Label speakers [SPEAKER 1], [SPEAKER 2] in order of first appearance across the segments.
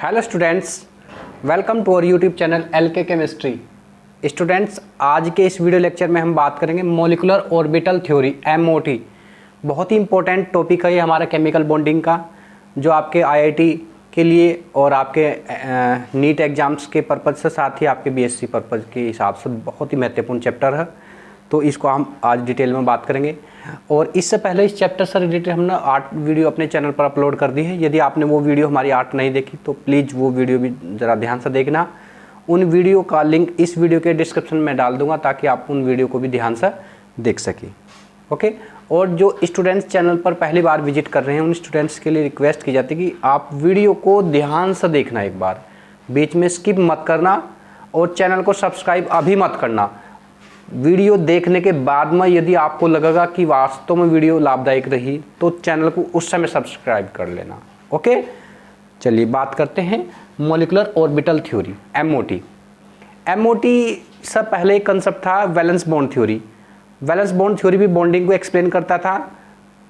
[SPEAKER 1] Hello students, welcome to our YouTube channel LK chemistry. Students, आज के इस video lecture में हम बात करेंगे मॉलिक्यूलर ऑर्बिटल थ्योरी MOT। बहुत ही इंपॉर्टेंट टॉपिक है ये हमारा केमिकल बॉन्डिंग का, जो आपके IIT के लिए और आपके नीट एग्जाम्स के पर्पज़ से साथ ही आपके BSc पर्पज़ के हिसाब से बहुत ही महत्वपूर्ण चैप्टर है। तो इसको हम आज डिटेल में बात करेंगे। और इससे पहले इस चैप्टर से रिलेटेड हमने 8 वीडियो अपने चैनल पर अपलोड कर दी है। यदि आपने वो वीडियो हमारी 8 नहीं देखी तो प्लीज़ वो वीडियो भी ज़रा ध्यान से देखना। उन वीडियो का लिंक इस वीडियो के डिस्क्रिप्शन में डाल दूंगा ताकि आप उन वीडियो को भी ध्यान से देख सकें। ओके। और जो स्टूडेंट्स चैनल पर पहली बार विजिट कर रहे हैं उन स्टूडेंट्स के लिए रिक्वेस्ट की जाती है कि आप वीडियो को ध्यान से देखना, एक बार बीच में स्किप मत करना और चैनल को सब्सक्राइब अभी मत करना। वीडियो देखने के बाद में यदि आपको लगेगा कि वास्तव में वीडियो लाभदायक रही तो चैनल को उस समय सब्सक्राइब कर लेना। ओके, चलिए बात करते हैं molecular orbital theory MOT। MOT से पहले एक कंसेप्ट था valence bond theory. Valence bond theory भी बॉन्डिंग को एक्सप्लेन करता था।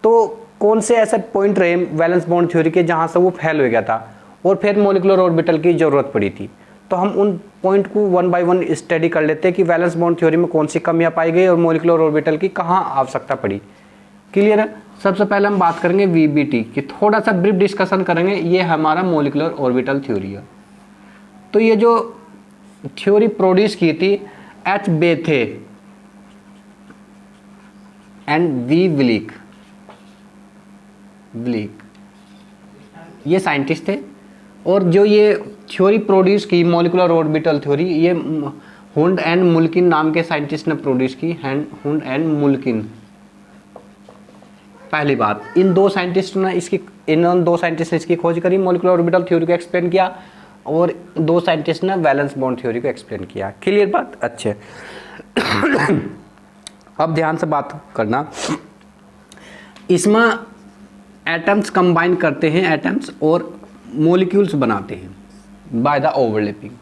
[SPEAKER 1] तो कौन से ऐसे पॉइंट रहे वैलेंस बॉन्ड थ्योरी के जहाँ से वो फेल हो गया था और फिर मॉलिक्यूलर ऑर्बिटल की ज़रूरत पड़ी थी। तो हम उन पॉइंट को 1 बाय 1 स्टडी कर लेते हैं कि वैलेंस बॉन्ड थ्योरी में कौन सी कमियां पाई गई और मॉलिक्यूलर ऑर्बिटल की कहाँ आवश्यकता पड़ी। क्लियर है? सबसे पहले हम बात करेंगे VBT की, थोड़ा सा ब्रीफ डिस्कशन करेंगे। ये हमारा मॉलिक्यूलर ऑर्बिटल थ्योरी है। तो ये जो थ्योरी प्रोड्यूस की थी H. Bethe and V. Vleck, ये साइंटिस्ट थे। और जो ये थ्योरी प्रोड्यूस की मॉलिक्यूलर ऑर्बिटल थ्योरी, ये हुंड एंड मुल्किन नाम के साइंटिस्ट ने प्रोड्यूस की। हुंड एंड मुल्किन, पहली बात इन दो साइंटिस्ट ने इसकी खोज करी, मॉलिक्यूलर ऑर्बिटल थ्योरी को एक्सप्लेन किया, और 2 साइंटिस्ट ने वैलेंस बॉन्ड थ्योरी को एक्सप्लेन किया। क्लियर बात? अच्छे। अब ध्यान से बात करना, इसमें एटम्स कंबाइन करते हैं, एटम्स और मॉलिक्यूल्स बनाते हैं बाय द ओवरलैपिंग।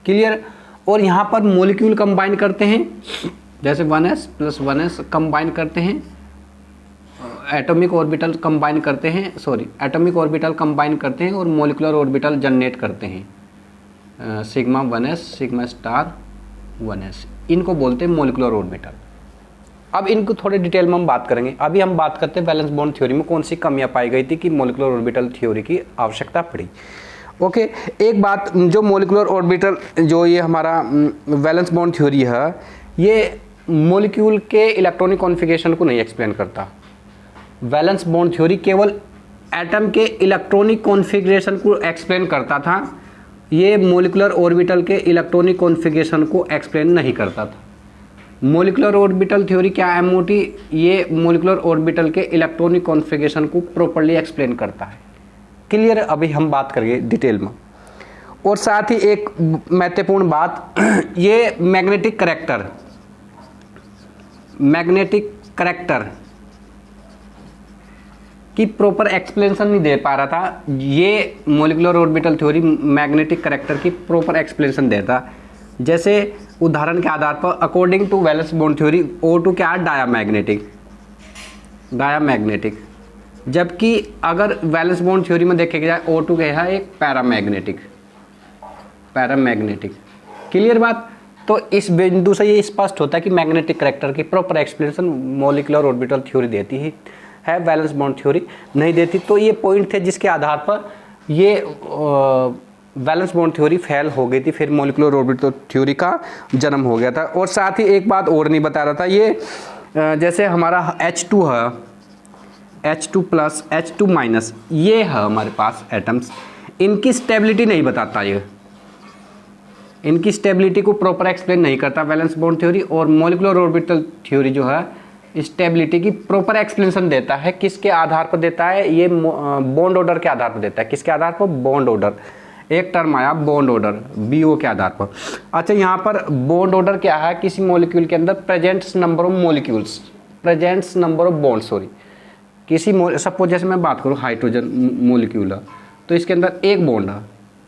[SPEAKER 1] क्लियर? और यहाँ पर मॉलिक्यूल कंबाइन करते हैं, जैसे 1s + 1s कंबाइन करते हैं, एटॉमिक ऑर्बिटल कंबाइन करते हैं, एटॉमिक ऑर्बिटल कंबाइन करते हैं और मॉलिक्यूलर ऑर्बिटल जनरेट करते हैं। Sigma 1s sigma star 1s, इनको बोलते हैं मॉलिक्यूलर ऑर्बिटल। अब इनको थोड़े डिटेल में हम बात करेंगे। अभी हम बात करते हैं वैलेंस बॉन्ड थ्योरी में कौन सी कमियां पाई गई थी कि मॉलिक्यूलर ऑर्बिटल थ्योरी की आवश्यकता पड़ी। ओके, एक बात, जो मॉलिक्यूलर ऑर्बिटल जो ये हमारा वैलेंस बॉन्ड थ्योरी है, ये मॉलिक्यूल के इलेक्ट्रॉनिक कॉन्फ़िगरेशन को नहीं एक्सप्लेन करता। वैलेंस बॉन्ड थ्योरी केवल एटम के इलेक्ट्रॉनिक कॉन्फ़िगरेशन को एक्सप्लेन करता था। ये मॉलिक्यूलर ऑर्बिटल के इलेक्ट्रॉनिक कॉन्फ़िगरेशन को एक्सप्लेन नहीं करता था। मॉलिक्यूलर ऑर्बिटल थ्योरी क्या MOT, ये मॉलिक्यूलर ऑर्बिटल के इलेक्ट्रॉनिक कॉन्फ़िगरेशन को प्रॉपर्ली एक्सप्लेन करता है। क्लियर? अभी हम बात करेंगे डिटेल में। और साथ ही एक महत्वपूर्ण बात, ये मैग्नेटिक करेक्टर की प्रॉपर एक्सप्लेनेशन नहीं दे पा रहा था। ये molecular orbital theory magnetic character की प्रॉपर एक्सप्लेनेशन देता। जैसे उदाहरण के आधार पर according to valence bond theory O2 क्या है? डायामैग्नेटिक, जबकि अगर वैलेंस बॉन्ड थ्योरी में देखे जाए O2 क्या है? एक पैरामैग्नेटिक। क्लियर बात? तो इस बिंदु से ये स्पष्ट होता है कि मैग्नेटिक करेक्टर की proper explanation molecular orbital theory देती है, वैलेंस बॉन्ड थ्योरी नहीं देती। तो ये पॉइंट थे जिसके आधार पर ये वैलेंस बॉन्ड थ्योरी फेल हो गई थी, फिर मॉलिक्यूलर ऑर्बिटल थ्योरी का जन्म हो गया था। और साथ ही एक बात और नहीं बता रहा था, ये जैसे हमारा H2 है, H2+, H2-, ये है हमारे पास एटम्स, इनकी स्टेबिलिटी नहीं बताता। ये इनकी स्टेबिलिटी को प्रॉपर एक्सप्लेन नहीं करता वैलेंस बॉन्ड थ्योरी। और मॉलिक्यूलर ऑर्बिटल थ्योरी जो है स्टेबिलिटी की प्रॉपर एक्सप्लेनेशन देता है। किसके आधार पर देता है? ये बॉन्ड ऑर्डर के आधार पर देता है। किसके आधार पर? Bond order. एक टर्म आया बॉन्ड ऑर्डर, BO के आधार पर। अच्छा, यहाँ पर बॉन्ड ऑर्डर क्या है? किसी मॉलिक्यूल के अंदर प्रेजेंट्स नंबर ऑफ बॉन्ड, किसी सपोज जैसे मैं बात करूँ हाइड्रोजन मॉलिक्यूल है, तो इसके अंदर एक बॉन्ड है,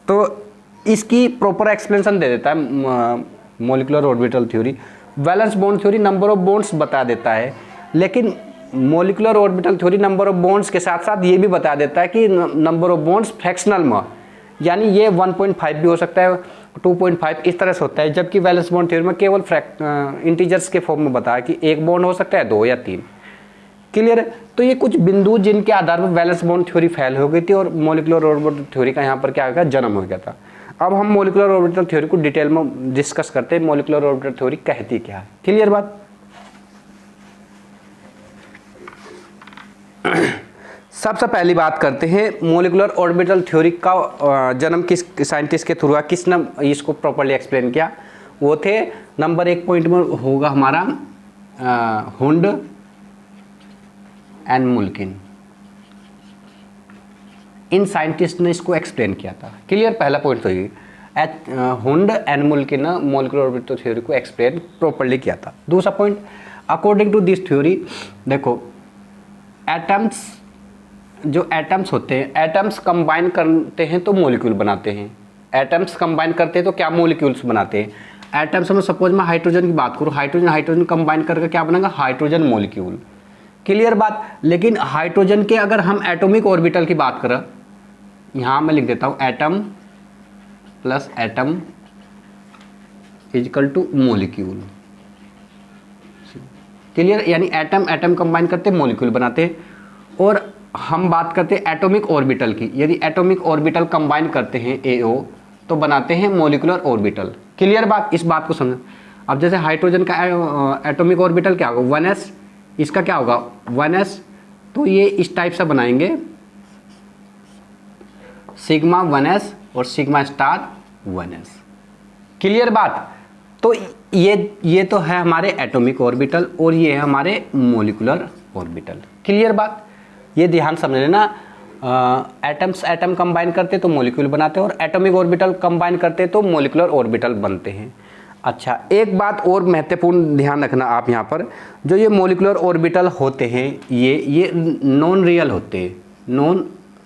[SPEAKER 1] तो इसकी प्रॉपर एक्सप्लेनेशन दे देता है molecular orbital theory. Valence bond theory number of bonds बता देता है, लेकिन molecular orbital theory number of bonds के साथ साथ ये भी बता देता है कि नंबर ऑफ बॉन्ड्स फ्रैक्शनल में, यानी ये 1.5 भी हो सकता है, 2.5 इस तरह से होता है, जबकि वैलेंस बॉन्ड थ्योरी में केवल इंटीजर्स के फॉर्म में बताया कि एक बॉन्ड हो सकता है 2 या 3। क्लियर है। तो ये कुछ बिंदु जिनके आधार पर वैलेंस बॉन्ड थ्योरी फेल हो गई थी और मॉलिक्यूलर ऑर्बिटल थ्योरी का यहाँ पर क्या हो गया, जन्म हो गया था। अब हम मॉलिक्यूलर ऑर्बिटल थ्योरी को डिटेल में डिस्कस करते हैं, मॉलिक्यूलर ऑर्बिटल थ्योरी कहती क्या है। क्लियर बात। सबसे पहली बात करते हैं मॉलिक्यूलर ऑर्बिटल थ्योरी का जन्म किस साइंटिस्ट के थ्रू हुआ, किसने इसको प्रॉपर्ली एक्सप्लेन किया। वो थे नंबर 1 पॉइंट में होगा हमारा हुंड एंड मुल्किन। इन साइंटिस्ट ने इसको एक्सप्लेन किया था। क्लियर। पहला पॉइंट तो ये हुंड एंड मुल्किन ने मॉलिक्यूलर ऑर्बिटल थ्योरी को एक्सप्लेन प्रॉपर्ली किया था। दूसरा point, according to this theory, देखो एटम्स, जो एटम्स होते हैं, एटम्स कंबाइन करते हैं तो मॉलिक्यूल बनाते हैं। एटम्स कंबाइन करते हैं तो क्या मॉलिक्यूल्स बनाते हैं। एटम्स में सपोज मैं हाइड्रोजन की बात करूँ, हाइड्रोजन हाइड्रोजन कंबाइन करके क्या बनेगा, हाइड्रोजन मॉलिक्यूल। क्लियर बात। लेकिन हाइड्रोजन के अगर हम एटॉमिक ऑर्बिटल की बात करें, यहाँ मैं लिख देता हूँ atom plus atom is equal to molecule. Clear. यानी एटम एटम कंबाइन करते मॉलिक्यूल बनाते हैं। और हम बात करते हैं एटॉमिक ऑर्बिटल की, यदि एटॉमिक ऑर्बिटल कंबाइन करते हैं AO तो बनाते हैं मॉलिक्यूलर ऑर्बिटल। क्लियर बात। इस बात को समझ। अब जैसे हाइड्रोजन का एटॉमिक ऑर्बिटल क्या होगा, 1s, इसका क्या होगा 1s, तो ये इस टाइप से बनाएंगे सिग्मा 1s और सिग्मा स्टार 1s। क्लियर बात। तो ये तो है हमारे एटॉमिक ऑर्बिटल और ये है हमारे मॉलिक्यूलर ऑर्बिटल। क्लियर बात। ये ध्यान समझ लेना, एटम्स एटम कंबाइन करते तो मॉलिक्यूल बनाते हैं और एटॉमिक ऑर्बिटल कंबाइन करते तो मॉलिक्यूलर ऑर्बिटल बनते हैं। अच्छा, एक बात और महत्वपूर्ण ध्यान रखना आप यहाँ पर, जो ये मॉलिक्यूलर ऑर्बिटल होते हैं ये नॉन रियल होते हैं,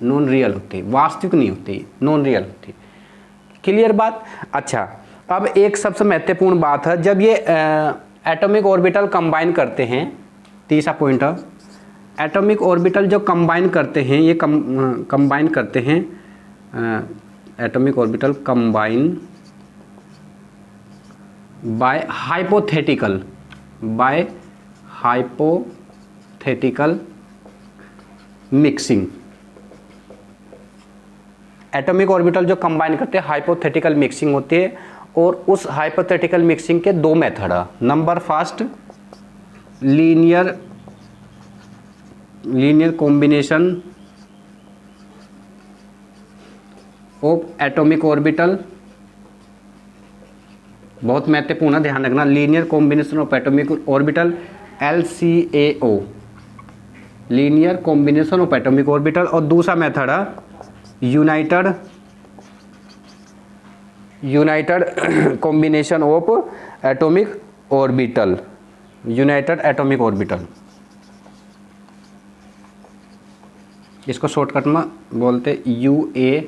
[SPEAKER 1] नॉन रियल होते हैं, वास्तविक नहीं होते, नॉन रियल होते। क्लियर बात। अच्छा, अब एक सबसे महत्वपूर्ण बात है, जब ये एटॉमिक ऑर्बिटल कंबाइन करते हैं, तीसरा पॉइंट है, एटॉमिक ऑर्बिटल जो कंबाइन करते हैं, ये कंबाइन करते हैं, atomic orbital combine by hypothetical mixing. Atomic orbital जो कंबाइन करते हैं हाइपोथेटिकल मिक्सिंग होती है, और उस हाइपोथेटिकल मिक्सिंग के 2 मेथड है। Number first, linear combination of atomic orbital, बहुत महत्वपूर्ण है, ध्यान रखना, linear combination of atomic orbital, LCAO, linear combination of atomic orbital. और दूसरा मेथड है United combination of atomic orbital, United atomic orbital. इसको शॉर्टकट में बोलते UA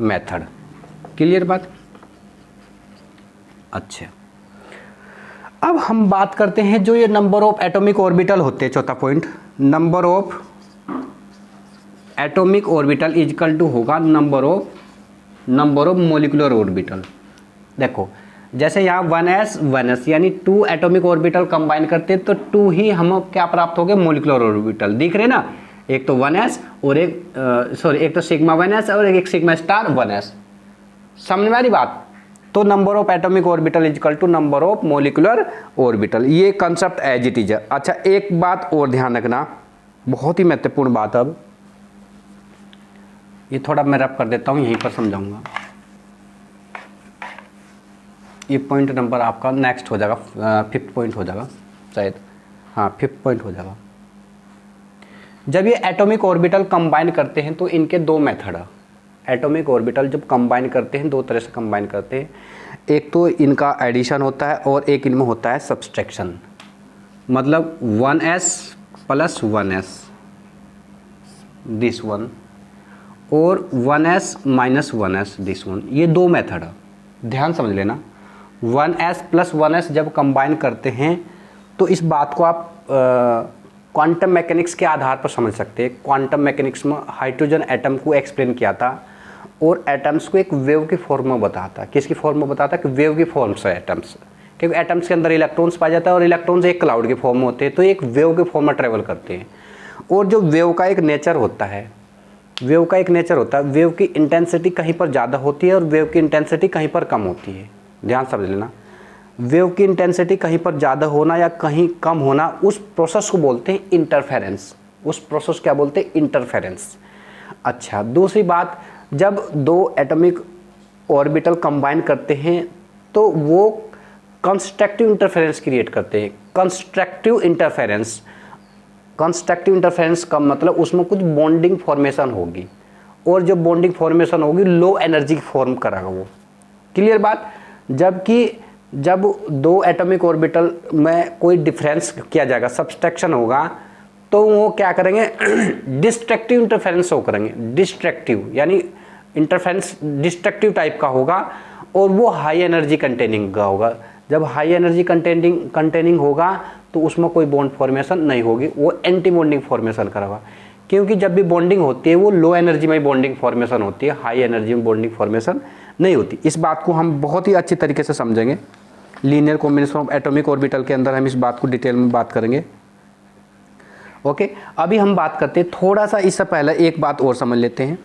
[SPEAKER 1] मेथड। क्लियर बात। अच्छा, अब हम बात करते हैं जो ये नंबर ऑफ एटॉमिक ऑर्बिटल होते हैं, चौथा point, number of atomic orbital is equal to होगा नंबर ऑफ मॉलिक्यूलर ऑर्बिटल। देखो जैसे यहाँ 1s यानी 2 एटॉमिक ऑर्बिटल कंबाइन करते हैं तो 2 ही हम क्या प्राप्त हो गए, मॉलिक्यूलर ऑर्बिटल। दिख रहे ना, एक तो 1s और एक तो सिग्मा 1s और एक सिग्मा स्टार 1s। समझ में आ रही बात। तो number of atomic orbital is equal to number of molecular orbital, ये कंसेप्ट एज इट इज है। अच्छा, एक बात और ध्यान रखना, बहुत ही महत्वपूर्ण बात। अब ये थोड़ा मैं रब कर देता हूँ, यहीं पर समझाऊंगा। ये पॉइंट नंबर आपका नेक्स्ट हो जाएगा, 5th पॉइंट हो जाएगा शायद, हाँ 5th पॉइंट हो जाएगा। जब ये एटॉमिक ऑर्बिटल कंबाइन करते हैं तो इनके 2 मेथड है। एटॉमिक ऑर्बिटल जब कंबाइन करते हैं 2 तरह से कंबाइन करते हैं, एक तो इनका एडिशन होता है और एक इनमें होता है सब्सट्रैक्शन। मतलब 1s plus 1s this one और 1s minus 1s this one, ये 2 मेथड है, ध्यान समझ लेना। 1s प्लस 1s जब कंबाइन करते हैं तो इस बात को आप क्वांटम मैकेनिक्स के आधार पर समझ सकते हैं। क्वांटम मैकेनिक्स में हाइड्रोजन एटम को एक्सप्लेन किया था और एटम्स को एक वेव की फॉर्म में बताता। किसकी फॉर्म में बताता? कि वेव की फॉर्म से एटम्स, क्योंकि एटम्स के अंदर इलेक्ट्रॉन्स पाया जाता है और इलेक्ट्रॉन्स एक क्लाउड के फॉर्म में होते हैं, तो एक वेव के फॉर्म में ट्रेवल करते हैं। और जो वेव का एक नेचर होता है, वेव की इंटेंसिटी कहीं पर ज़्यादा होती है और वेव की इंटेंसिटी कहीं पर कम होती है। ध्यान समझ लेना, वेव की इंटेंसिटी कहीं पर ज़्यादा होना या कहीं कम होना, उस प्रोसेस को बोलते हैं इंटरफेरेंस। उस प्रोसेस क्या बोलते हैं? इंटरफेरेंस। अच्छा, दूसरी बात, जब दो एटॉमिक ऑर्बिटल कंबाइन करते हैं तो वो कंस्ट्रक्टिव इंटरफेरेंस क्रिएट करते हैं। कंस्ट्रक्टिव इंटरफेरेंस का मतलब उसमें कुछ बॉन्डिंग फॉर्मेशन होगी, और जो बॉन्डिंग फॉर्मेशन होगी लो एनर्जी की फॉर्म कराएगा वो। क्लियर बात? जब दो एटॉमिक ऑर्बिटल में कोई डिफरेंस किया जाएगा, सब्सट्रैक्शन होगा, तो वो क्या करेंगे? डिस्ट्रक्टिव इंटरफेरेंस हो करेंगे। डिस्ट्रक्टिव यानी इंटरफेरेंस डिस्ट्रक्टिव टाइप का होगा और वो हाई एनर्जी कंटेनिंग का होगा। जब हाई एनर्जी कंटेनिंग होगा तो उसमें कोई बॉन्ड फॉर्मेशन नहीं होगी, वो एंटी बॉन्डिंग फॉर्मेशन करेगा। क्योंकि जब भी बॉन्डिंग होती है वो लो एनर्जी में बॉन्डिंग फॉर्मेशन होती है, हाई एनर्जी में बॉन्डिंग फॉर्मेशन नहीं होती। इस बात को हम बहुत ही अच्छी तरीके से समझेंगे। Linear combination of atomic orbital के अंदर हम इस बात को डिटेल में बात करेंगे। ओके, अभी हम बात करते हैं थोड़ा सा, इससे पहले एक बात और समझ लेते हैं।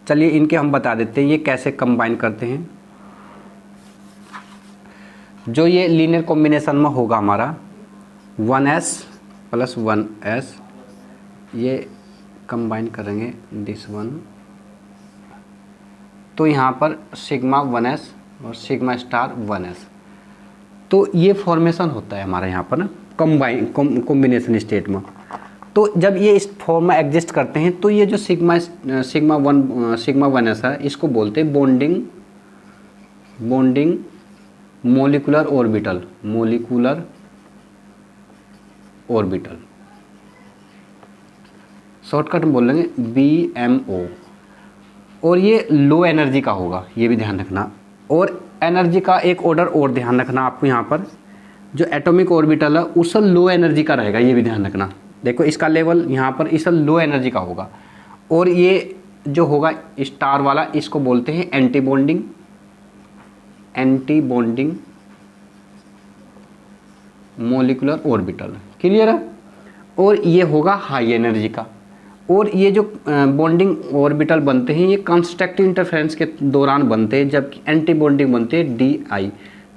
[SPEAKER 1] चलिए इनके हम बता देते हैं ये कैसे कंबाइन करते हैं। जो ये लीनियर कॉम्बिनेशन में होगा हमारा 1s + 1s, ये कंबाइन करेंगे दिस वन, तो यहाँ पर सिग्मा 1s और सिग्मा स्टार 1s, तो ये फॉर्मेशन होता है हमारा यहाँ पर ना कॉम्बिनेशन स्टेट में। तो जब ये इस फॉर्म में एग्जिस्ट करते हैं तो ये जो सिग्मा 1s है, इसको बोलते हैं बॉन्डिंग मोलिकुलर ऑर्बिटल, शॉर्टकट में बोल लेंगे BMO। और ये लो एनर्जी का होगा, ये भी ध्यान रखना। और एनर्जी का एक ऑर्डर और ध्यान रखना आपको, यहाँ पर जो एटॉमिक ऑर्बिटल है उस लो एनर्जी का रहेगा, ये भी ध्यान रखना। देखो इसका लेवल यहाँ पर इस लो एनर्जी का होगा। और ये जो होगा स्टार वाला, इसको बोलते हैं anti bonding molecular orbital. Clear है? और ये होगा हाई एनर्जी का। और ये जो बॉन्डिंग ऑर्बिटल बनते हैं ये कंस्ट्रक्टिव इंटरफेरेंस के दौरान बनते हैं, जबकि एंटी बॉन्डिंग बनते हैं DI,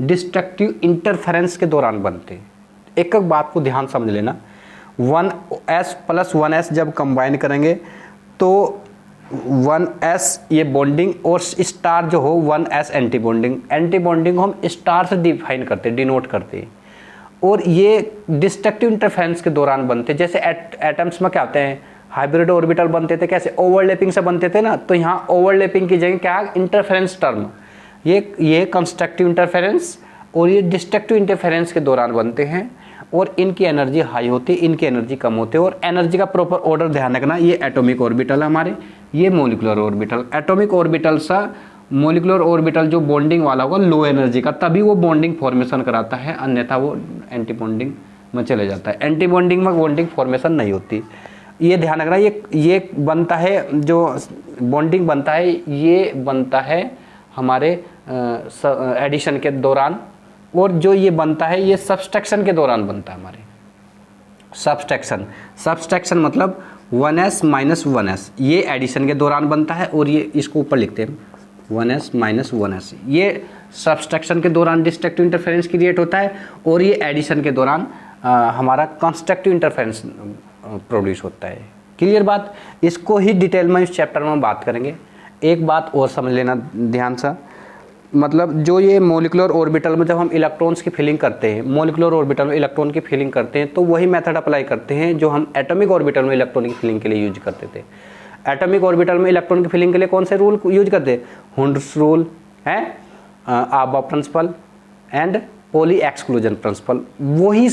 [SPEAKER 1] डिस्ट्रक्टिव इंटरफेरेंस के दौरान बनते हैं। एक एक बात को ध्यान समझ लेना। 1s + 1s जब कंबाइन करेंगे तो 1s ये बॉन्डिंग और स्टार जो हो 1s एंटी बॉन्डिंग हम स्टार से डिफाइन करते हैं, डिनोट करते हैं। और ये डिस्ट्रक्टिव इंटरफेरेंस के दौरान बनते हैं। जैसे एटम्स में क्या होते हैं, हाइब्रिड ऑर्बिटल बनते थे, कैसे? ओवरलैपिंग से बनते थे ना। तो यहाँ ओवरलैपिंग की जगह क्या है? Interference term. ये कंस्ट्रक्टिव इंटरफेरेंस और ये डिस्ट्रक्टिव इंटरफेरेंस के दौरान बनते हैं, और इनकी एनर्जी हाई होती है, इनकी एनर्जी कम होती है। और एनर्जी का प्रॉपर ऑर्डर ध्यान रखना। ये एटॉमिक ऑर्बिटल है हमारे, ये मोलिकुलर ऑर्बिटल। एटॉमिक ऑर्बिटल सा मोलिकुलर ऑर्बिटल जो बॉन्डिंग वाला होगा लो एनर्जी का, तभी वो बॉन्डिंग फॉर्मेशन कराता है, अन्यथा वो एंटी बॉन्डिंग में चले जाता है। एंटी बॉन्डिंग में बॉन्डिंग फॉर्मेशन नहीं होती, ये ध्यान रखना। ये बनता है, जो बॉन्डिंग बनता है ये बनता है हमारे एडिशन के दौरान, और जो ये बनता है ये सब्सट्रैक्शन के दौरान बनता है हमारे। सब्सट्रैक्शन मतलब 1s - 1s, ये एडिशन के दौरान बनता है। और ये इसको ऊपर लिखते हैं 1s - 1s, ये सब्सट्रैक्शन के दौरान डिस्ट्रक्टिव इंटरफेरेंस क्रिएट होता है, और ये एडिशन के दौरान हमारा कंस्ट्रक्टिव इंटरफेरेंस प्रोड्यूस होता है। क्लियर बात? इसको ही डिटेल में इस चैप्टर में बात करेंगे। एक बात और समझ लेना ध्यान से, मतलब जो ये मोलिकुलर ऑर्बिटल में जब हम इलेक्ट्रॉन्स की फिलिंग करते हैं, मोलिकुलर ऑर्बिटल में इलेक्ट्रॉन की फिलिंग करते हैं, तो वही मेथड अप्लाई करते हैं जो हम एटॉमिक ऑर्बिटल में इलेक्ट्रॉन की फिलिंग के लिए यूज करते थे। एटॉमिक ऑर्बिटल में इलेक्ट्रॉन की फिलिंग के लिए कौन से रूल यूज करते हैं? हुंड्स रूल है, aufbau principle and Pauli exclusion principle. वही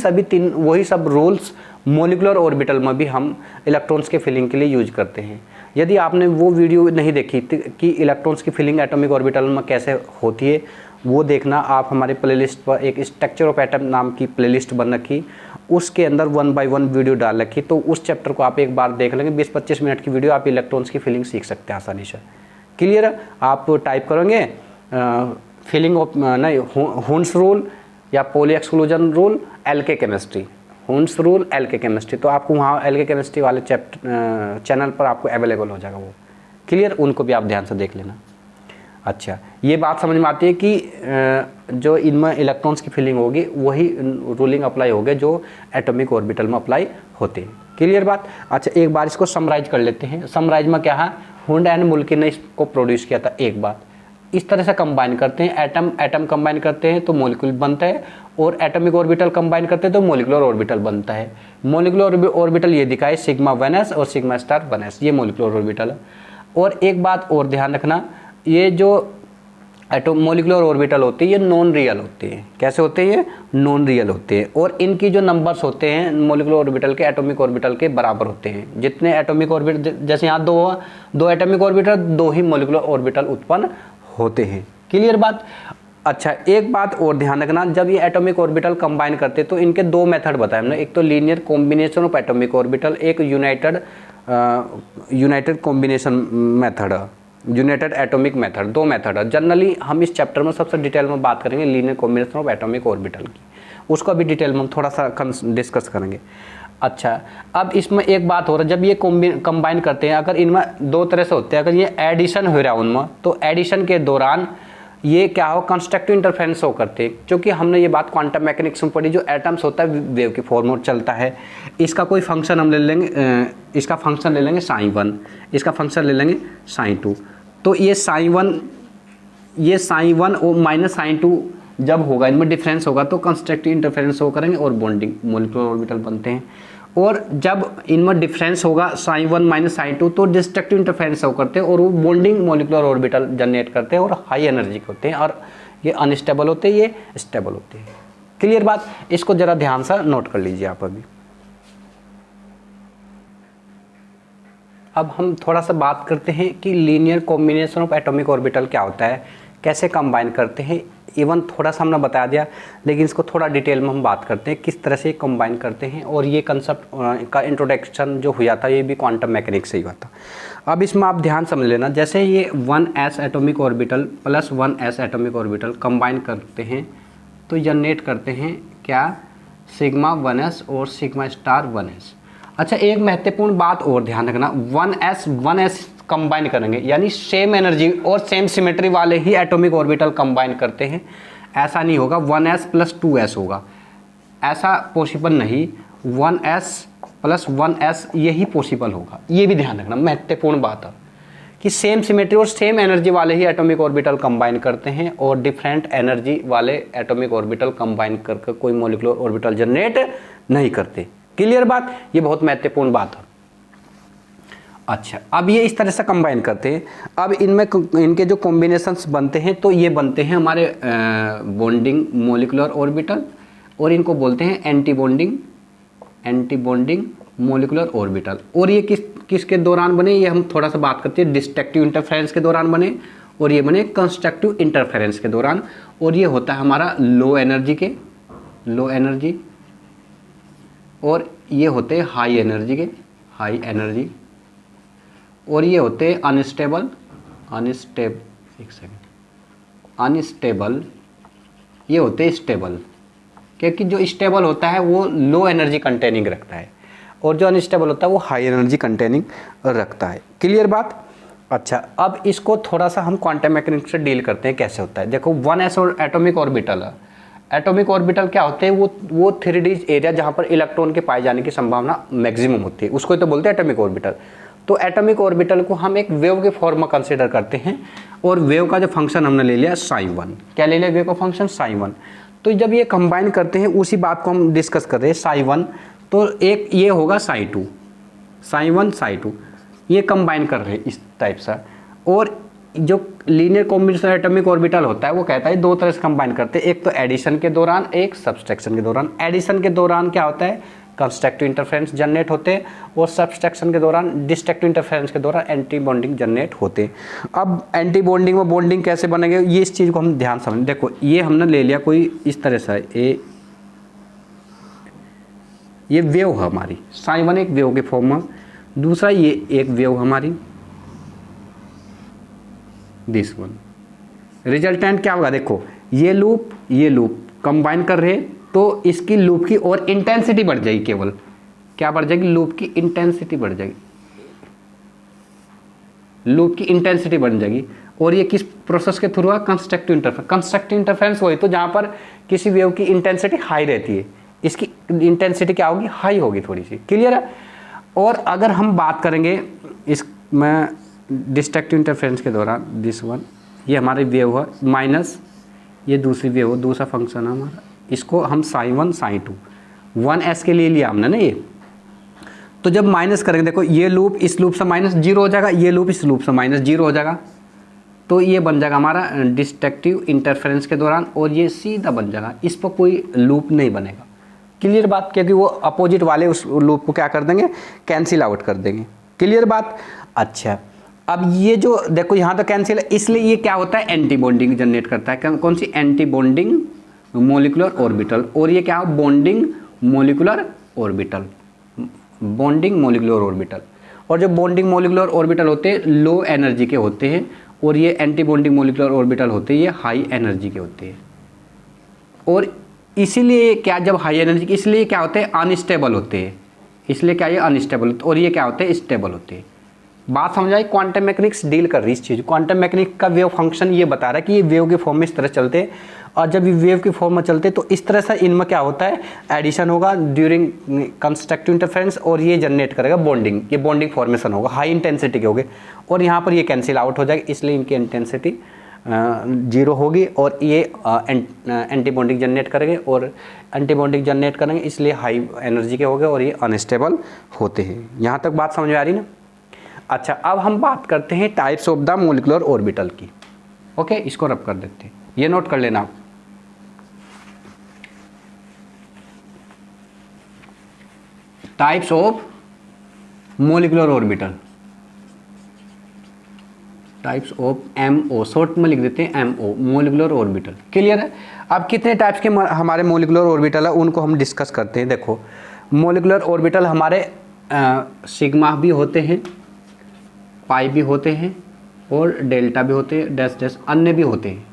[SPEAKER 1] सब रूल्स मोलिकुलर ऑर्बिटल में भी हम इलेक्ट्रॉन्स के फिलिंग के लिए यूज करते हैं। यदि आपने वो वीडियो नहीं देखी कि इलेक्ट्रॉन्स की फिलिंग एटॉमिक ऑर्बिटल में कैसे होती है, वो देखना आप हमारे प्लेलिस्ट पर एक स्ट्रक्चर ऑफ एटम नाम की प्लेलिस्ट बन रखी, उसके अंदर 1 बाय 1 वीडियो डाल रखी, तो उस चैप्टर को आप एक बार देख लेंगे। 20-25 मिनट की वीडियो, आप इलेक्ट्रॉन्स की फीलिंग सीख सकते हैं आसानी से। क्लियर? आप टाइप करेंगे फीलिंग ऑफ नहीं हुन्स रूल या Pauli exclusion rule LK chemistry, Hund's rule LK chemistry, तो आपको वहाँ एलके केमिस्ट्री वाले चैनल पर आपको अवेलेबल हो जाएगा वो। क्लियर? उनको भी आप ध्यान से देख लेना। अच्छा, ये बात समझ में आती है कि जो इनमें इलेक्ट्रॉन्स की फीलिंग होगी वही रूलिंग अप्लाई होगी जो एटॉमिक ऑर्बिटल में अप्लाई होते हैं। क्लियर बात? अच्छा, एक बार इसको समराइज कर लेते हैं। समराइज में क्या है, हुंड एंड मुल्की ने इसको प्रोड्यूस किया था। एक बात इस तरह से कंबाइन करते हैं, एटम कंबाइन करते हैं तो मॉलिक्यूल बनता है, और एटॉमिक ऑर्बिटल कंबाइन करते हैं तो मॉलिक्यूलर ऑर्बिटल बनता है। मॉलिक्यूलर ऑर्बिटल ये दिखाए सिग्मा 1s और सिग्मा स्टार 1s, ये मॉलिक्यूलर ऑर्बिटल है। और एक बात और ध्यान रखना, ये जो मॉलिक्यूलर ऑर्बिटल होते हैं ये नॉन रियल होते हैं। कैसे होते हैं? ये नॉन रियल होते हैं, और इनकी जो नंबर्स होते हैं मॉलिक्यूलर ऑर्बिटल के एटॉमिक ऑर्बिटल के बराबर होते हैं। जितने एटॉमिक ऑर्बिटल, जैसे यहाँ दो एटॉमिक ऑर्बिटल, 2 ही मॉलिक्यूलर ऑर्बिटल उत्पन्न होते हैं। क्लियर बात? अच्छा, एक बात और ध्यान रखना, जब ये एटॉमिक ऑर्बिटल कंबाइन करते हैं तो इनके 2 मेथड बताए हमने। एक तो linear combination of atomic orbital, एक united combination method, united atomic method. 2 method है। जनरली हम इस चैप्टर में सबसे डिटेल में बात करेंगे linear combination of atomic orbital की, उसको अभी डिटेल में हम थोड़ा सा डिस्कस करेंगे। अच्छा, अब इसमें एक बात हो रहा है, जब ये कंबाइन करते हैं, अगर इनमें 2 तरह से होते हैं, अगर ये एडिशन हो रहा है उनमें, तो एडिशन के दौरान ये क्या हो, कंस्ट्रक्टिव इंटरफेरेंस हो करते हैं। क्योंकि हमने ये बात क्वांटम मैकेनिक्स में पढ़ी, जो एटम्स होता है वेव के फॉर्म में चलता है। इसका कोई फंक्शन हम ले लेंगे, इसका फंक्शन ले लेंगे साइन 1, इसका फंक्शन ले लेंगे साइन 2, तो ये साइन 1 और माइनस साइन 2 जब होगा, इनमें डिफरेंस होगा तो कंस्ट्रक्टिव इंटरफेरेंस हो करेंगे और बॉन्डिंग मॉलिक्यूलर ऑर्बिटल बनते हैं। और जब इनमें डिफरेंस होगा साइन 1 माइनस साइन 2 तो डिस्ट्रक्टिव इंटरफेरेंस हो करते हैं और वो बॉन्डिंग मॉलिक्यूलर ऑर्बिटल जनरेट करते हैं और हाई एनर्जी के होते हैं, और ये अनस्टेबल होते हैं, ये स्टेबल होते हैं। क्लियर बात? इसको जरा ध्यान से नोट कर लीजिए आप अभी। अब हम थोड़ा सा बात करते हैं कि linear combination of atomic orbital क्या होता है, कैसे कंबाइन करते हैं। इवन थोड़ा सा हमने बता दिया, लेकिन इसको थोड़ा डिटेल में हम बात करते हैं किस तरह से कंबाइन करते हैं। और ये कंसेप्ट का इंट्रोडक्शन जो हुआ था ये भी क्वांटम मैकेनिक्स से ही हुआ था। अब इसमें आप ध्यान समझ लेना, जैसे ये 1s atomic orbital plus 1s atomic orbital combine करते हैं तो जनरेट करते हैं क्या, सिग्मा 1s और सिग्मा स्टार 1s। अच्छा, एक महत्वपूर्ण बात और ध्यान रखना, 1s कंबाइन करेंगे यानी सेम एनर्जी और सेम सिमेट्री वाले ही एटॉमिक ऑर्बिटल कंबाइन करते हैं। ऐसा नहीं होगा 1s प्लस 2s होगा, ऐसा पॉसिबल नहीं। 1s प्लस 1s यही पॉसिबल होगा। ये भी ध्यान रखना, महत्वपूर्ण बात है कि सेम सिमेट्री और सेम एनर्जी वाले ही एटॉमिक ऑर्बिटल कंबाइन करते हैं, और डिफरेंट एनर्जी वाले एटॉमिक ऑर्बिटल कंबाइन करके कोई मॉलिक्यूलर ऑर्बिटल जनरेट नहीं करते। क्लियर बात? ये बहुत महत्वपूर्ण बात है। अच्छा, अब ये इस तरह से कंबाइन करते हैं। अब इनमें इनके जो कॉम्बिनेशंस बनते हैं तो ये बनते हैं हमारे बॉन्डिंग मॉलिक्यूलर ऑर्बिटल, और इनको बोलते हैं एंटी बॉन्डिंग मॉलिक्यूलर ऑर्बिटल। और ये किसके दौरान बने, ये हम थोड़ा सा बात करते हैं। डिस्ट्रक्टिव इंटरफेरेंस के दौरान बने, और ये बने कंस्ट्रक्टिव इंटरफेरेंस के दौरान। और ये होता है हमारा लो एनर्जी, और ये होते हैं हाई एनर्जी, और ये होते हैं अनस्टेबल, ये होते हैं स्टेबल। क्योंकि जो स्टेबल होता है वो लो एनर्जी कंटेनिंग रखता है, और जो अनस्टेबल होता है वो हाई एनर्जी कंटेनिंग रखता है। क्लियर बात? अच्छा, अब इसको थोड़ा सा हम क्वांटम मैकेनिक्स से डील करते हैं, कैसे होता है। देखो 1s और एटॉमिक ऑर्बिटल है। एटॉमिक ऑर्बिटल क्या होते हैं, वो 3D एरिया जहाँ पर इलेक्ट्रॉन के पाए जाने की संभावना मैक्सिमम होती है, उसको तो बोलते हैं एटॉमिक ऑर्बिटल। तो एटॉमिक ऑर्बिटल को हम एक वेव के फॉर्म में कंसीडर करते हैं, और वेव का जो फंक्शन हमने ले लिया साइन 1। क्या ले लिया वेव का फंक्शन? साइन 1। तो जब ये कंबाइन करते हैं, उसी बात को हम डिस्कस कर रहे हैं, साइन 1 तो एक ये होगा साइन 2, साइन 1 साइन 2, ये कंबाइन कर रहे हैं इस टाइप से। और जो लीनियर कॉम्बिनेशन एटॉमिक ऑर्बिटल होता है वो कहता है 2 तरह से कंबाइन करते हैं, एक तो एडिशन के दौरान, एक सब्सट्रैक्शन के दौरान। एडिशन के दौरान क्या होता है, कंस्ट्रक्टिव इंटरफेरेंस जनरेट होते हैं और सब्सट्रैक्शन के दौरान डिस्ट्रक्टिव इंटरफेरेंस के दौरान एंटी बॉन्डिंग जनरेट होते हैं। अब एंटी बॉन्डिंग में बॉन्डिंग कैसे बनेंगे, ये इस चीज़ को हम ध्यान समझें। देखो ये हमने ले लिया कोई इस तरह से, ये वेव है हमारी, साइन वन एक वेव के फॉर्म में, दूसरा ये एक वेव हमारी, दिस वन। रिजल्टेंट क्या होगा, देखो ये लूप कंबाइन कर रहे तो इसकी लूप की और इंटेंसिटी बढ़ जाएगी, केवल क्या बढ़ जाएगी, लूप की इंटेंसिटी बढ़ जाएगी, लूप की इंटेंसिटी बढ़ जाएगी। और ये किस प्रोसेस के थ्रू हुआ, कंस्ट्रक्टिव इंटरफेरेंस। कंस्ट्रक्टिव इंटरफेरेंस वही तो जहां पर किसी वेव की इंटेंसिटी हाई रहती है, इसकी इंटेंसिटी क्या होगी, हाई होगी थोड़ी सी, क्लियर है। और अगर हम बात करेंगे इसमें डिस्ट्रक्टिव इंटरफेरेंस के दौरान, दिस वन ये हमारी वेव है, माइनस ये दूसरी वेव है, दूसरा फंक्शन है हमारा, इसको हम sine one sine to 1s के लिए लिया हमने ना ये। तो जब माइनस करेंगे, देखो ये लूप इस लूप से माइनस जीरो हो जाएगा, ये लूप इस लूप से माइनस जीरो हो जाएगा, तो ये बन जाएगा हमारा डिस्ट्रक्टिव इंटरफेरेंस के दौरान, और ये सीधा बन जाएगा, इस पर कोई लूप नहीं बनेगा, क्लियर बात, क्योंकि वो अपोजिट वाले उस लूप को क्या कर देंगे, कैंसिल आउट कर देंगे, क्लियर बात। अच्छा अब ये जो देखो यहाँ तो कैंसिल है, इसलिए ये क्या होता है, एंटी बॉन्डिंग जनरेट करता है। कौन सी, एंटी बॉन्डिंग मोलिकुलर ऑर्बिटल, और ये क्या है, bonding molecular orbital, bonding molecular orbital. और जो बॉन्डिंग मोलिकुलर ऑर्बिटल होते हैं लो एनर्जी के होते हैं, और ये एंटी बॉन्डिंग मोलिकुलर ऑर्बिटल होते हैं ये हाई एनर्जी के होते हैं। और इसीलिए क्या, जब हाई एनर्जी के, इसलिए क्या होते हैं, अनस्टेबल होते हैं, इसलिए क्या ये अनस्टेबल होते हैं, और ये क्या होते हैं, स्टेबल होते हैं। बात समझ आई, क्वांटम मैकेनिक्स डील कर रही है इस चीज़। क्वांटम मैकेनिक्स का वेव फंक्शन ये बता रहा है कि ये वेव के फॉर्म में इस तरह चलते हैं, और जब ये वेव के फॉर्म में चलते हैं तो इस तरह से इनमें क्या होता है, एडिशन होगा ड्यूरिंग कंस्ट्रक्टिव इंटरफेरेंस, और ये जनरेट करेगा बॉन्डिंग, ये बॉन्डिंग फॉर्मेशन होगा, हाई इंटेंसिटी के होंगे, और यहाँ पर ये कैंसिल आउट हो जाएगा, इसलिए इनकी इंटेंसिटी जीरो होगी, और ये एंटी बॉन्डिंग जनरेट करेंगे, और एंटी बॉन्डिंग जनरेट करेंगे इसलिए हाई एनर्जी के होंगे, और ये अनस्टेबल होते हैं। यहाँ तक बात समझ में आ रही ना। अच्छा अब हम बात करते हैं types of the molecular orbital की। ओके इसको रब कर देते हैं, ये नोट कर लेना आप। Types of molecular orbital, types of MO, short में लिख देते हैं एमओ, मोलिकुलर ऑर्बिटल, क्लियर है। अब कितने टाइप्स के हमारे मोलिकुलर ऑर्बिटल है उनको हम डिस्कस करते हैं। देखो मोलिकुलर ऑर्बिटल हमारे सिग्मा भी होते हैं, पाई भी होते हैं, और डेल्टा भी होते हैं, डैश डैश अन्य भी होते हैं।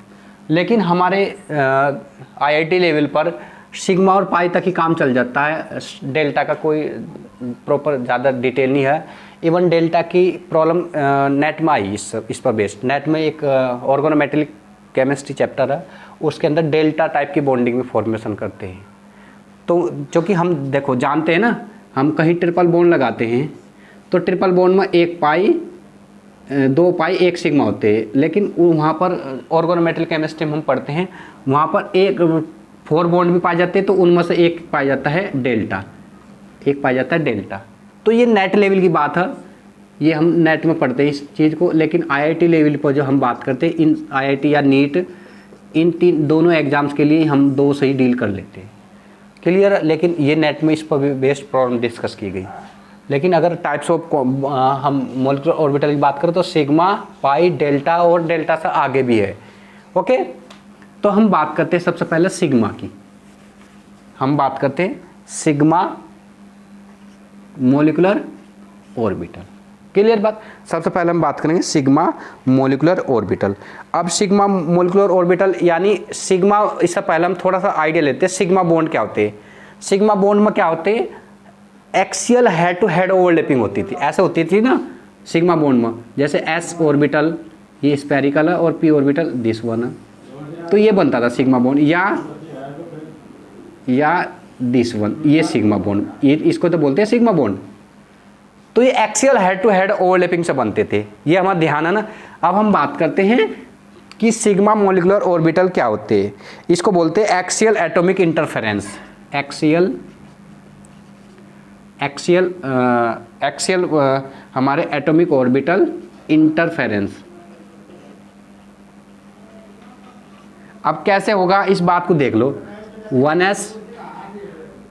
[SPEAKER 1] लेकिन हमारे आईआईटी लेवल पर सिग्मा और पाई तक ही काम चल जाता है, डेल्टा का कोई प्रॉपर ज़्यादा डिटेल नहीं है। इवन डेल्टा की प्रॉब्लम नेट में आई, इस पर बेस्ड नेट में एक ऑर्गेनोमेटेलिक केमिस्ट्री चैप्टर है, उसके अंदर डेल्टा टाइप की बॉन्डिंग में फॉर्मेशन करते हैं। तो क्योंकि हम देखो जानते हैं ना, हम कहीं ट्रिपल बॉन्ड लगाते हैं तो ट्रिपल बॉन्ड में एक पाई, दो पाई, एक सिग्मा होते हैं, लेकिन वहाँ पर ऑर्गेनोमेटेलिक केमिस्ट्री में हम पढ़ते हैं, वहाँ पर एक 4 बॉन्ड भी पाए जाते हैं, तो उनमें से एक पाया जाता है डेल्टा, एक पाया जाता है डेल्टा। तो ये नेट लेवल की बात है, ये हम नेट में पढ़ते हैं इस चीज़ को। लेकिन आईआईटी लेवल पर जो हम बात करते हैं, इन आईआईटी या नीट, इन दोनों एग्जाम्स के लिए हम 2 से ही डील कर लेते हैं, क्लियर। लेकिन ये नेट में इस पर भी बेस्ड प्रॉब्लम डिस्कस की गई। लेकिन अगर टाइप्स ऑफ हम मोलिकुलर ऑर्बिटल की बात करें तो सिग्मा, पाई, डेल्टा, और डेल्टा से आगे भी है। ओके तो हम बात करते हैं सबसे पहले सिग्मा की, हम बात करते हैं सिग्मा मोलिकुलर ऑर्बिटल, क्लियर बात। सबसे पहले हम बात करेंगे सिग्मा मोलिकुलर ऑर्बिटल। अब सिग्मा मोलिकुलर ऑर्बिटल यानी सिग्मा, इससे पहले हम थोड़ा सा आइडिया लेते हैं सिग्मा बॉन्ड क्या होते हैं। सिग्मा बॉन्ड में क्या होते हैं, axial head to head overlapping होती थी, ऐसे होती थी ना सिग्मा बॉन्ड में, जैसे एस ऑर्बिटल ये स्पेरिकल है और पी ऑर्बिटल दिस वन है, तो ये बनता था सिग्मा बॉन्ड, या दिस वन, ये सिग्मा बॉन्ड, ये इसको तो बोलते हैं सिग्मा बॉन्ड। तो ये axial head to head overlapping से बनते थे, ये हमारा ध्यान है ना। अब हम बात करते हैं कि सिग्मा मोलिकुलर ऑर्बिटल क्या होते हैं। इसको बोलते हैं एक्सियल एटॉमिक इंटरफेरेंस, एक्सियल हमारे एटॉमिक ऑर्बिटल इंटरफेरेंस। अब कैसे होगा इस बात को देख लो, 1s